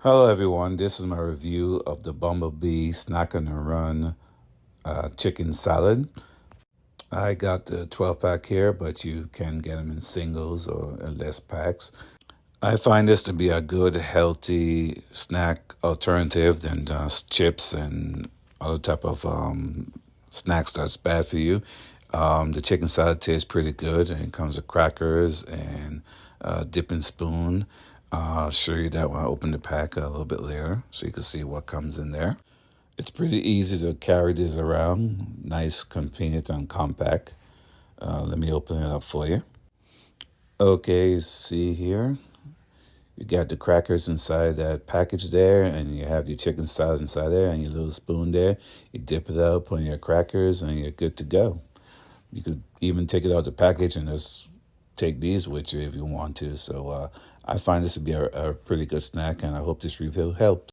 Hello, everyone. This is my review of the Bumble Bee Snack on the Run chicken salad. I got the 12 pack here, but you can get them in singles or less packs. I find this to be a good, healthy snack alternative than chips and other type of snacks that's bad for you. The chicken salad tastes pretty good, and it comes with crackers and a dipping spoon. I'll show you that when I open the pack a little bit later, so you can see what comes in there. It's pretty easy to carry this around, nice, convenient, and compact. Let me open it up for you. Okay, see here. You got the crackers inside that package there, and you have your chicken salad inside there, and your little spoon there. You dip it up, put in your crackers, and you're good to go. You could even take it out the package and just take these with you if you want to. So I find this to be a pretty good snack, and I hope this review helps.